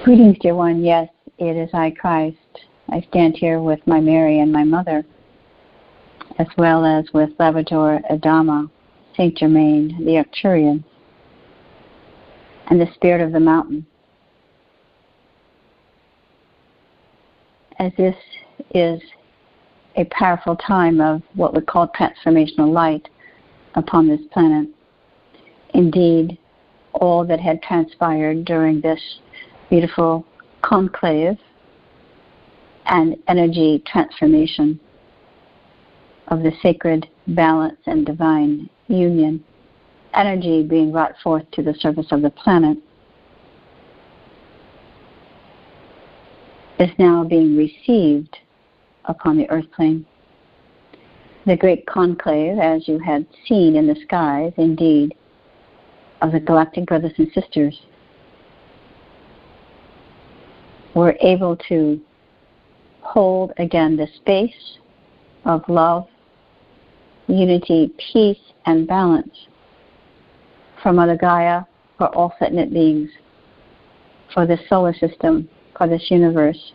Greetings, dear one. Yes, it is I, Christ. I stand here with my Mary and my mother, as well as with Labrador Adama, Saint Germain, the Arcturian, and the Spirit of the Mountain. As this is a powerful time of what we call transformational light upon this planet, indeed, all that had transpired during this beautiful conclave and energy transformation of the sacred balance and divine union, energy being brought forth to the surface of the planet, is now being received upon the earth plane. The great conclave, as you had seen in the skies, indeed, of the galactic brothers and sisters, were able to hold again the space of love, unity, peace, and balance for Mother Gaia, for all sentient beings, for this solar system, for this universe,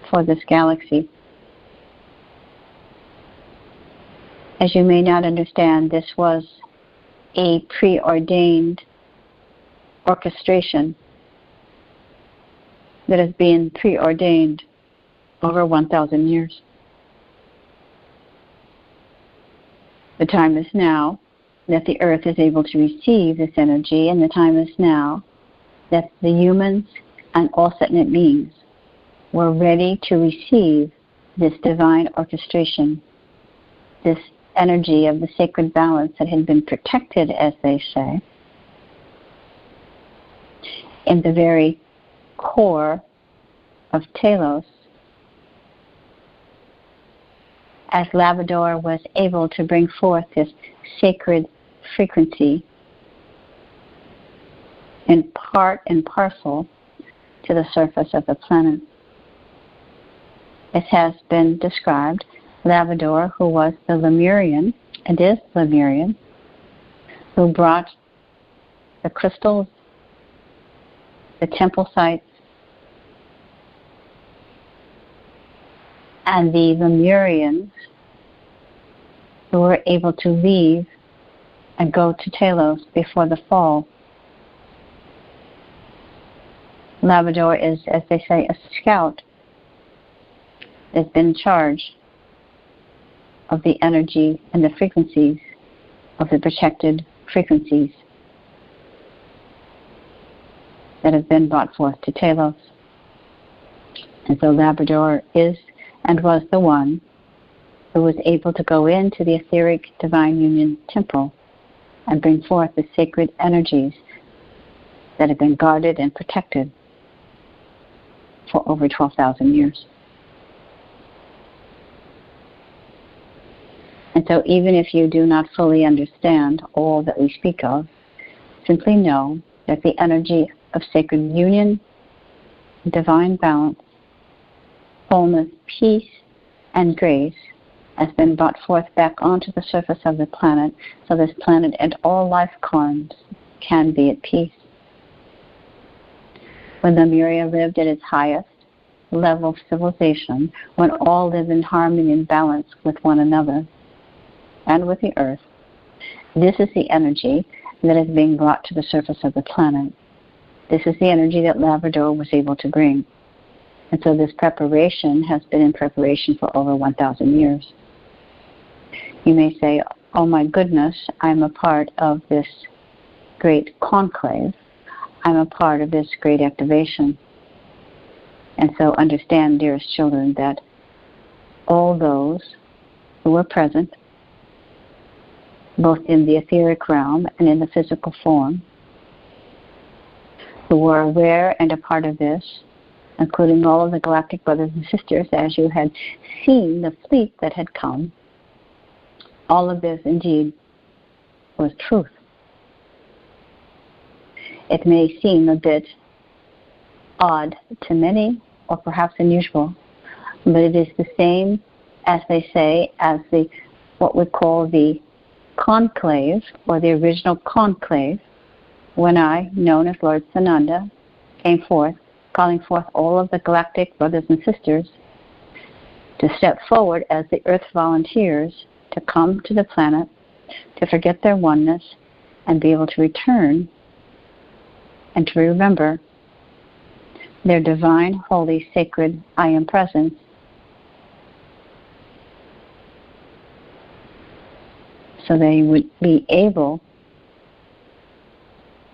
for this galaxy. As you may not understand, this was a preordained orchestration that has been preordained over 1,000 years. The time is now that the earth is able to receive this energy, and the time is now that the humans and all sentient beings were ready to receive this divine orchestration, this energy of the sacred balance that had been protected, as they say, in the very core of Telos, as Labrador was able to bring forth this sacred frequency in part and parcel to the surface of the planet. It has been described, Labrador, who was the Lemurian, and is Lemurian, who brought the crystals, the temple sites, and the Lemurians who were able to leave and go to Telos before the fall. Labrador is, as they say, a scout that's been in charge of the energy and the frequencies of the protected frequencies that have been brought forth to Telos. And so Labrador is and was the one who was able to go into the etheric divine union temple and bring forth the sacred energies that have been guarded and protected for over 12,000 years. And so even if you do not fully understand all that we speak of, simply know that the energy of sacred union, divine balance, wholeness, peace, and grace has been brought forth back onto the surface of the planet, so this planet and all life forms can be at peace. When Lemuria lived at its highest level of civilization, when all lived in harmony and balance with one another and with the earth, this is the energy that is being brought to the surface of the planet. This is the energy that Labrador was able to bring. And so this preparation has been in preparation for over 1,000 years. You may say, oh my goodness, I'm a part of this great conclave. I'm a part of this great activation. And so understand, dearest children, that all those who were present, both in the etheric realm and in the physical form, who were aware and a part of this, including all of the galactic brothers and sisters, as you had seen the fleet that had come. All of this indeed was truth. It may seem a bit odd to many, or perhaps unusual, but it is the same, as they say, as what we call the conclave, or the original conclave, when I, known as Lord Sananda, came forth, calling forth all of the galactic brothers and sisters to step forward as the Earth volunteers to come to the planet, to forget their oneness, and be able to return and to remember their divine, holy, sacred I Am presence. So they would be able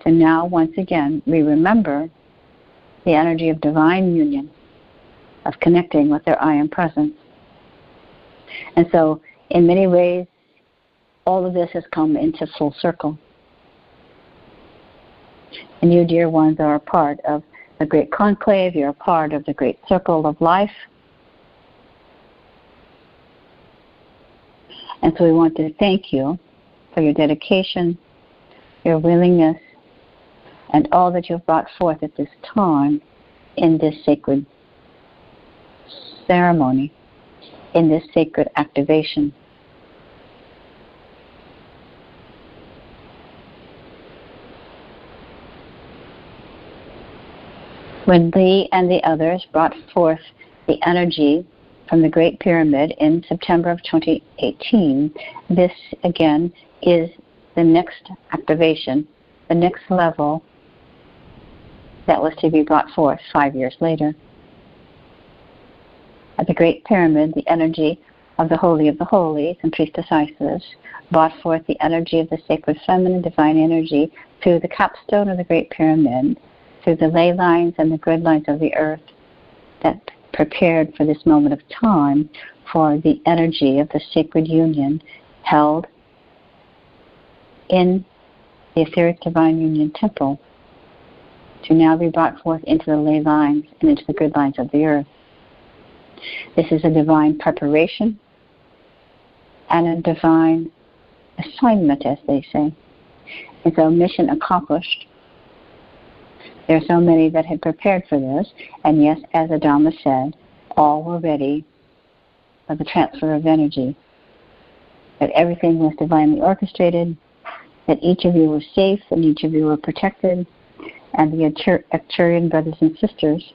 to now once again remember the energy of divine union, of connecting with their I Am presence. And so in many ways, all of this has come into full circle. And you, dear ones, are a part of the great conclave. You're a part of the great circle of life. And so we want to thank you for your dedication, your willingness, and all that you've brought forth at this time in this sacred ceremony, in this sacred activation. When Lee and the others brought forth the energy from the Great Pyramid in September of 2018, this again is the next activation, the next level that was to be brought forth 5 years later. At the Great Pyramid, the energy of the Holy of the Holies and Priestess Isis brought forth the energy of the sacred feminine divine energy through the capstone of the Great Pyramid, through the ley lines and the grid lines of the earth that prepared for this moment of time for the energy of the sacred union held in the Etheric Divine Union Temple to now be brought forth into the ley lines and into the grid lines of the earth. This is a divine preparation and a divine assignment, as they say. It's a mission accomplished. There are so many that had prepared for this, and yes, as Adama said, all were ready for the transfer of energy, that everything was divinely orchestrated, that each of you were safe and each of you were protected, and the Arcturian brothers and sisters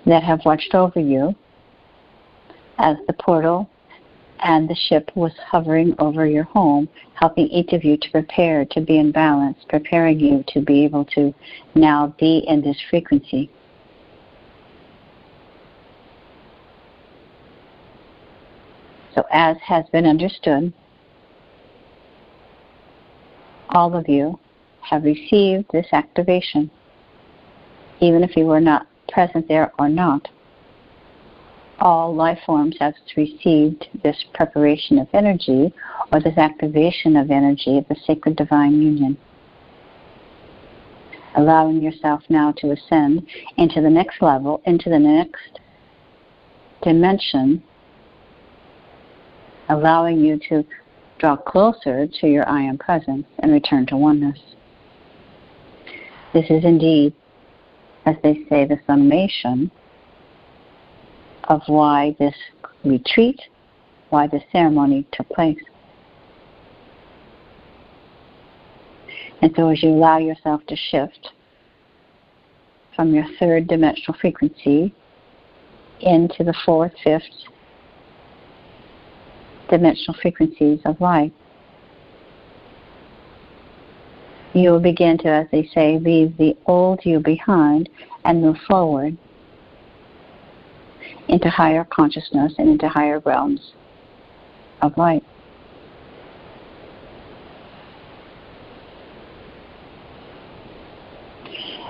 that have watched over you as the portal and the ship was hovering over your home, helping each of you to prepare to be in balance, preparing you to be able to now be in this frequency. So as has been understood, all of you have received this activation, even if you were not present there or not. All life forms have received this preparation of energy, or this activation of energy of the sacred divine union, allowing yourself now to ascend into the next level, into the next dimension, allowing you to draw closer to your I Am presence and return to oneness. This is indeed, as they say, the summation of why this retreat, why this ceremony took place. And so as you allow yourself to shift from your third dimensional frequency into the fourth, fifth dimensional frequencies of light, you will begin to, as they say, leave the old you behind and move forward into higher consciousness and into higher realms of light.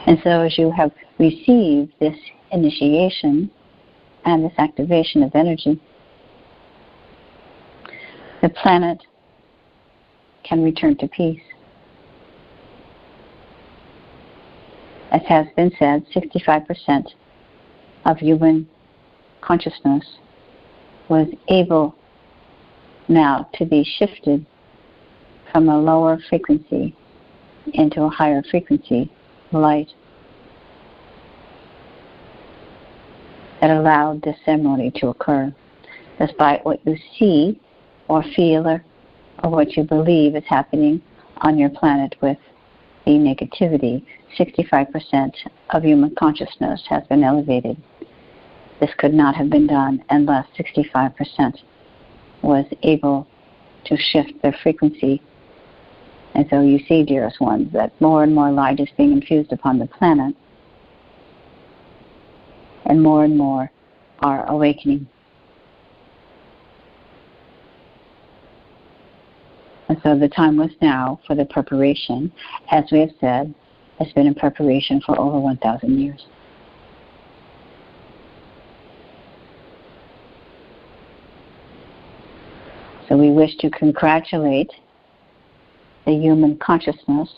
And so as you have received this initiation and this activation of energy, the planet can return to peace. As has been said, 65% of human consciousness was able now to be shifted from a lower frequency into a higher frequency, light, that allowed this ceremony to occur. Despite what you see or feel or what you believe is happening on your planet with the negativity, 65% of human consciousness has been elevated. This could not have been done unless 65% was able to shift their frequency. And so you see, dearest ones, that more and more light is being infused upon the planet, and more are awakening. And so the time was now for the preparation. As we have said, it's been in preparation for over 1,000 years. So we wish to congratulate the human consciousness.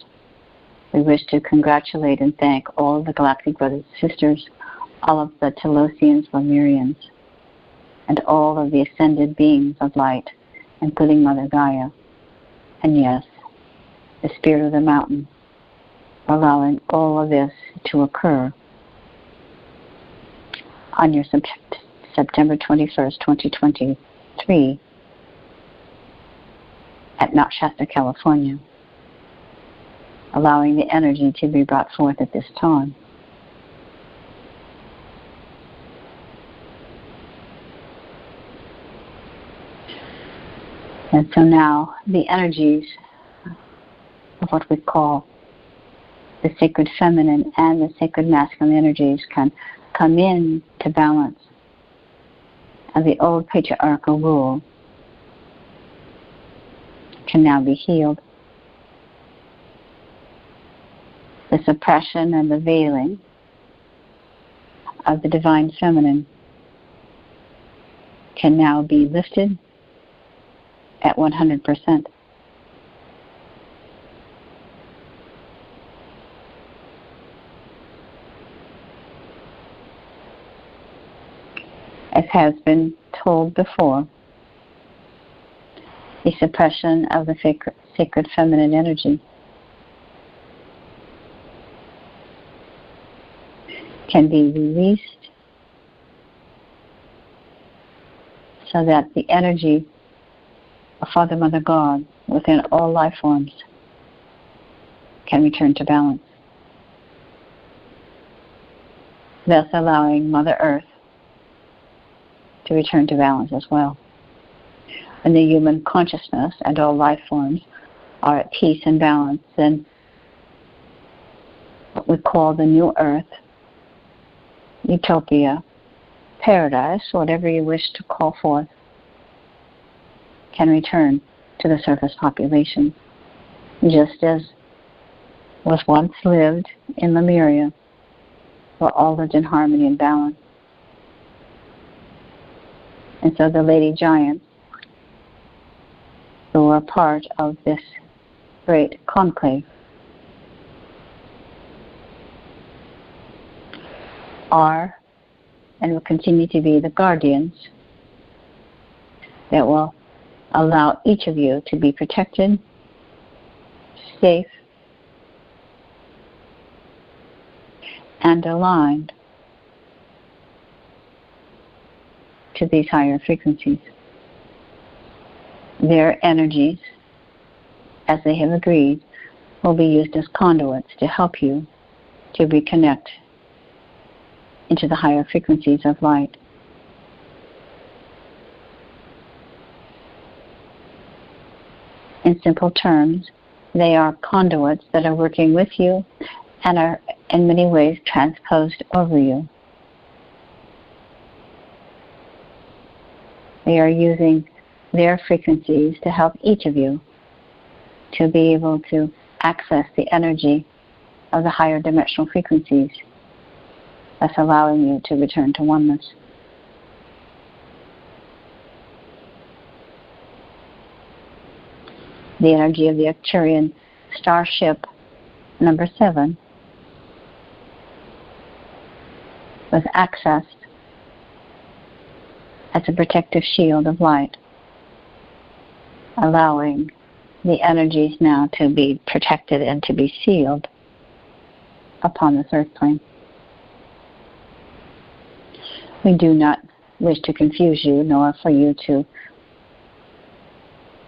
We wish to congratulate and thank all the galactic brothers and sisters, all of the Telosians, Lemurians, and all of the ascended beings of light, including Mother Gaia. And yes, the Spirit of the Mountain, allowing all of this to occur on your September 21st, 2023, at Mount Shasta, California, allowing the energy to be brought forth at this time. And so now the energies of what we call the sacred feminine and the sacred masculine energies can come in to balance. And the old patriarchal rule can now be healed. The suppression and the veiling of the divine feminine can now be lifted at 100%. As has been told before, the suppression of the sacred feminine energy can be released so that the energy of Father, Mother, God within all life forms can return to balance, thus allowing Mother Earth to return to balance as well. When the human consciousness and all life forms are at peace and balance, then what we call the new Earth, utopia, paradise, whatever you wish to call forth, can return to the surface population, just as was once lived in Lemuria, where all lived in harmony and balance. And so the Lady Giants, who are part of this great conclave, are and will continue to be the guardians that will allow each of you to be protected, safe, and aligned to these higher frequencies. Their energies, as they have agreed, will be used as conduits to help you to reconnect into the higher frequencies of light. In simple terms, they are conduits that are working with you and are in many ways transposed over you. They are using their frequencies to help each of you to be able to access the energy of the higher dimensional frequencies, thus allowing you to return to oneness. The energy of the Arcturian starship number 7 was accessed as a protective shield of light, allowing the energies now to be protected and to be sealed upon this earth plane. We do not wish to confuse you, nor for you to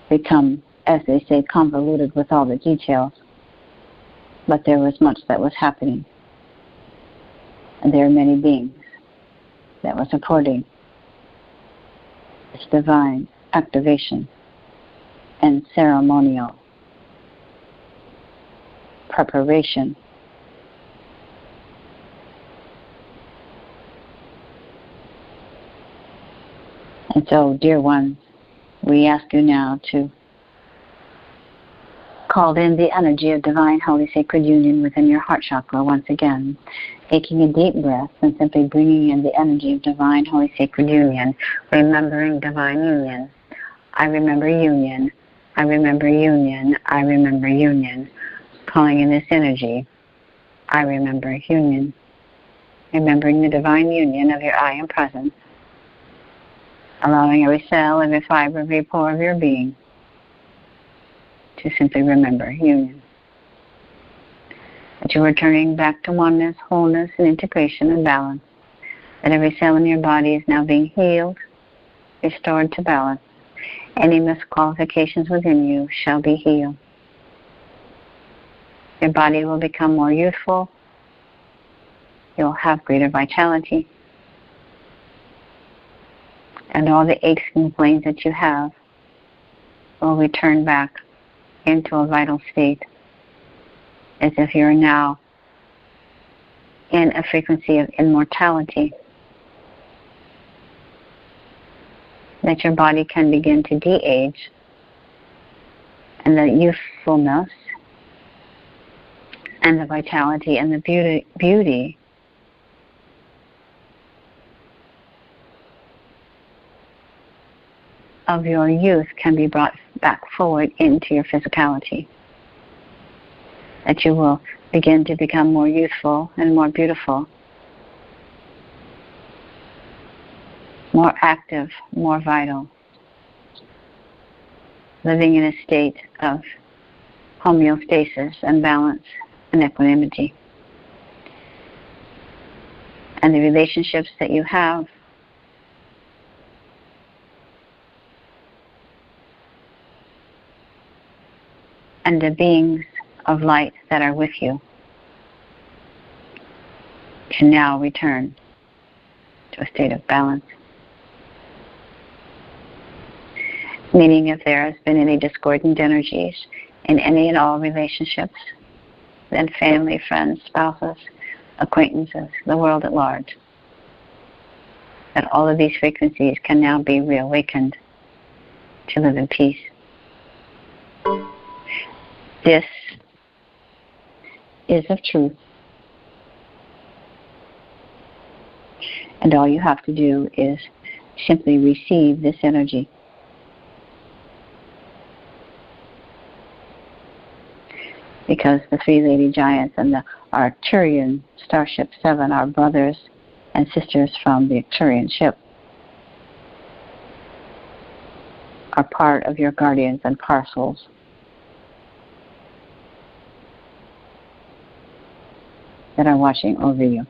become, as they say, convoluted with all the details. But there was much that was happening. And there are many beings that were supporting this divine activation and ceremonial preparation. And so, dear ones, we ask you now to call in the energy of divine holy sacred union within your heart chakra once again, taking a deep breath and simply bringing in the energy of divine holy sacred union, remembering divine union. I remember union. I remember union. I remember union. Calling in this energy. I remember union. Remembering the divine union of your I am presence. Allowing every cell, every fiber, every pore of your being to simply remember union. That you're returning back to oneness, wholeness, and integration and balance. That every cell in your body is now being healed, restored to balance. Any misqualifications within you shall be healed. Your body will become more youthful. You'll have greater vitality. And all the aches and complaints that you have will return back into a vital state, as if you're now in a frequency of immortality. That your body can begin to de-age, and the youthfulness and the vitality and the beauty of your youth can be brought back forward into your physicality. That you will begin to become more youthful and more beautiful, more active, more vital, living in a state of homeostasis and balance and equanimity. And the relationships that you have and the beings of light that are with you can now return to a state of balance. Meaning if there has been any discordant energies in any and all relationships, then family, friends, spouses, acquaintances, the world at large, that all of these frequencies can now be reawakened to live in peace. This is of truth. And all you have to do is simply receive this energy. Because the three lady giants and the Arcturian Starship 7 are brothers and sisters from the Arcturian ship, are part of your guardians and parcels. That are watching over you.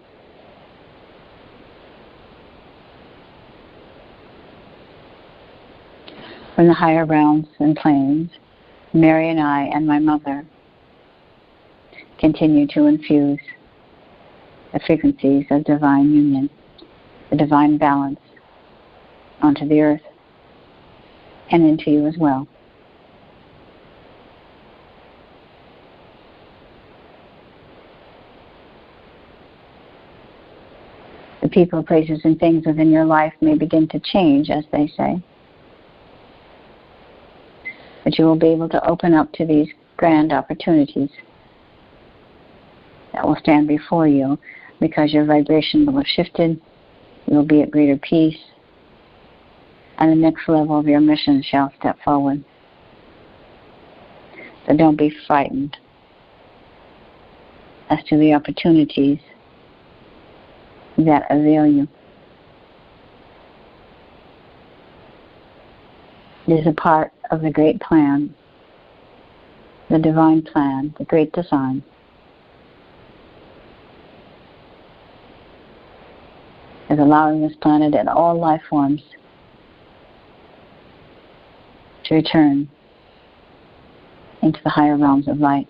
From the higher realms and planes, Mary and I and my mother continue to infuse the frequencies of divine union, the divine balance onto the earth and into you as well. The people, places, and things within your life may begin to change, as they say. But you will be able to open up to these grand opportunities that will stand before you because your vibration will have shifted, you will be at greater peace, and the next level of your mission shall step forward. So don't be frightened as to the opportunities that avail you. It is a part of the great plan, the divine plan, the great design. Is allowing this planet and all life forms to return into the higher realms of light.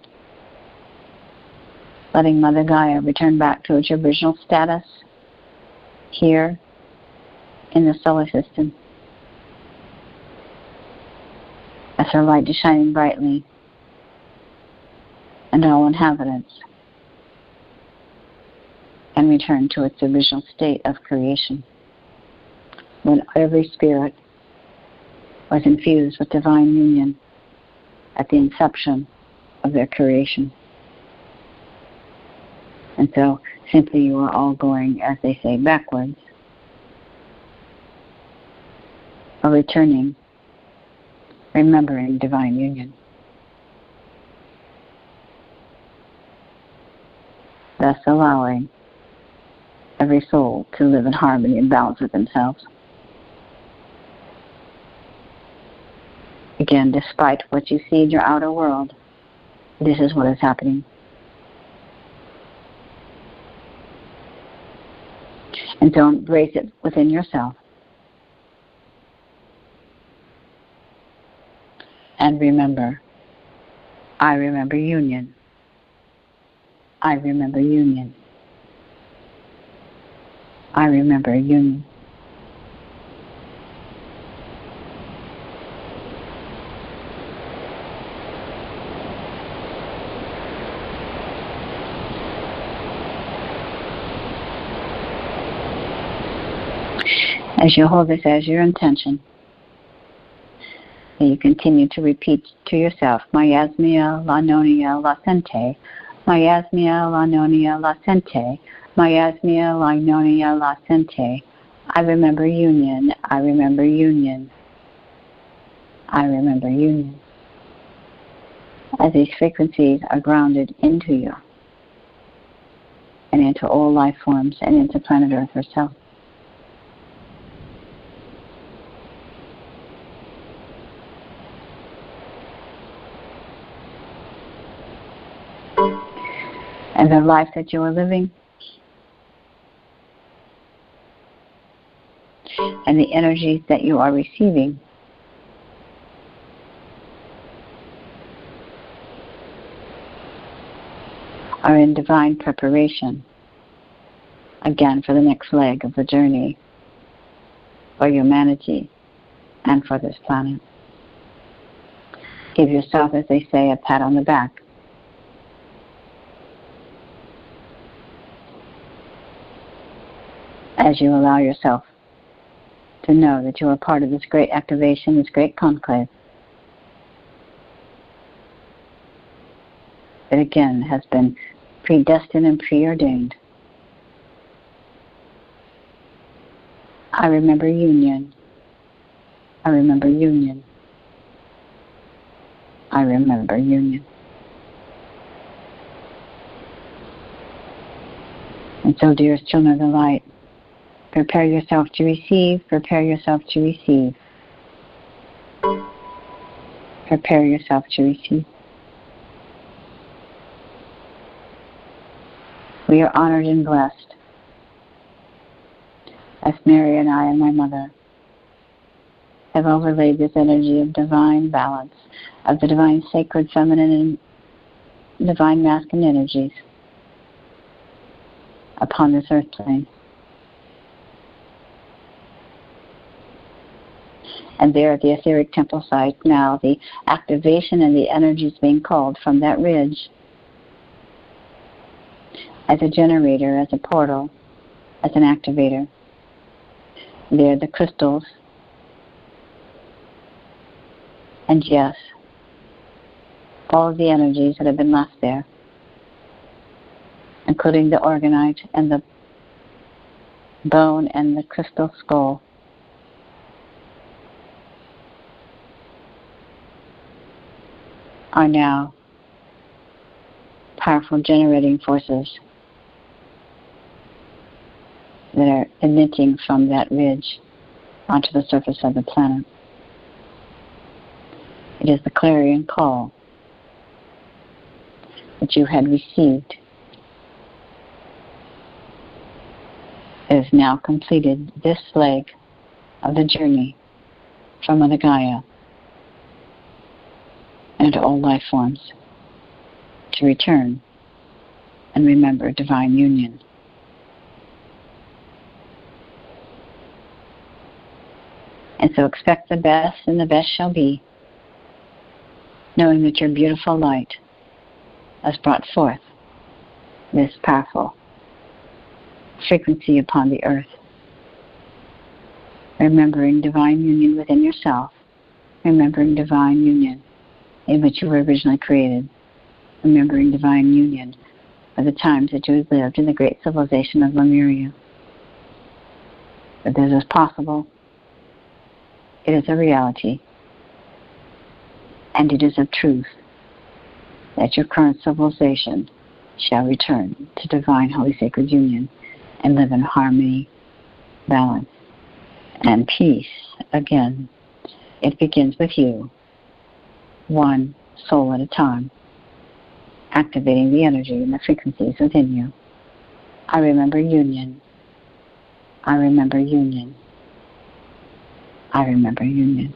Letting Mother Gaia return back to its original status here in the solar system, as her light is shining brightly and all inhabitants, and return to its original state of creation, when every spirit was infused with divine union at the inception of their creation. And so, simply you are all going, as they say, backwards, or returning, remembering divine union. Thus allowing every soul to live in harmony and balance with themselves. Again, despite what you see in your outer world, this is what is happening. And so embrace it within yourself. And remember, I remember union. I remember union. I remember union. As you hold this as your intention, you continue to repeat to yourself, Miasmia la nonia la sente, Miasmia la nonia la sente, Miasmia la nonia la sente. I remember union, I remember union, I remember union. As these frequencies are grounded into you and into all life forms and into planet Earth herself. And the life that you are living and the energies that you are receiving are in divine preparation, again, for the next leg of the journey for humanity and for this planet. Give yourself, as they say, a pat on the back. As you allow yourself to know that you are part of this great activation, this great conclave, that again has been predestined and preordained. I remember union. I remember union. I remember union. And so, dearest children of the light, prepare yourself to receive, prepare yourself to receive. Prepare yourself to receive. We are honored and blessed, as Mary and I and my mother have overlaid this energy of divine balance, of the divine sacred feminine and divine masculine energies upon this earth plane. And there at the etheric temple site now, the activation and the energies being called from that ridge as a generator, as a portal, as an activator. There the crystals, and yes, all of the energies that have been left there, including the orgonite and the bone and the crystal skull, are now powerful generating forces that are emitting from that ridge onto the surface of the planet. It is the clarion call that you had received. It has now completed this leg of the journey from Mother Gaia and all life forms to return and remember divine union. And so expect the best, and the best shall be, knowing that your beautiful light has brought forth this powerful frequency upon the earth. Remembering divine union within yourself, remembering divine union in which you were originally created, remembering divine union for the times that you had lived in the great civilization of Lemuria. That this is possible, it is a reality, and it is a truth that your current civilization shall return to divine holy sacred union and live in harmony, balance, and peace again. It begins with you, one soul at a time, activating the energy and the frequencies within you. I remember union. I remember union. I remember union.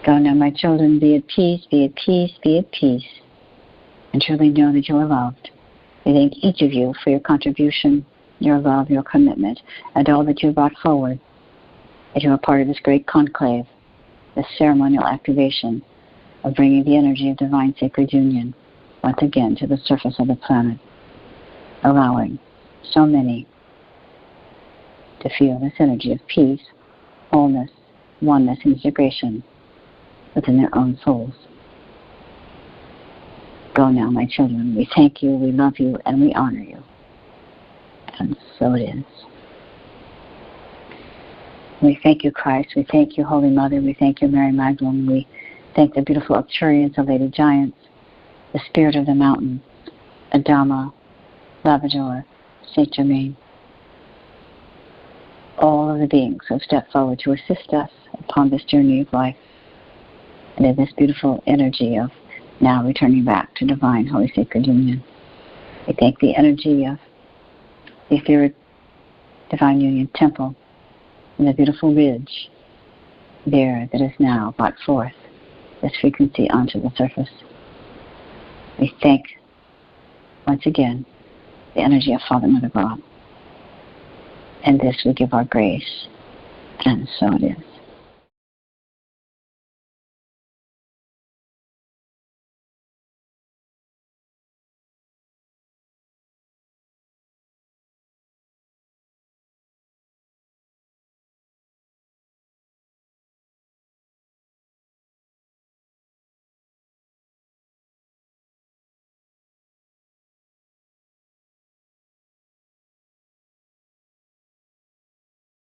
Go now, my children, be at peace, be at peace, be at peace, and truly know that you are loved. We thank each of you for your contribution, your love, your commitment, and all that you brought forward, that you are part of this great conclave, this ceremonial activation of bringing the energy of divine sacred union once again to the surface of the planet, allowing so many to feel this energy of peace, wholeness, oneness, and integration within their own souls. Go now, my children. We thank you, we love you, and we honor you. And so it is. We thank you, Christ. We thank you, Holy Mother. We thank you, Mary Magdalene. We thank the beautiful Arcturians, the Lady Giants, the Spirit of the Mountain, Adama, Lavador, Saint Germain, all of the beings who have stepped forward to assist us upon this journey of life, and in this beautiful energy of now returning back to divine holy sacred union. We thank the energy of the etheric divine union temple and the beautiful ridge there that is now brought forth this frequency onto the surface. We thank once again the energy of Father, Mother, God. And this we give our grace, and so it is.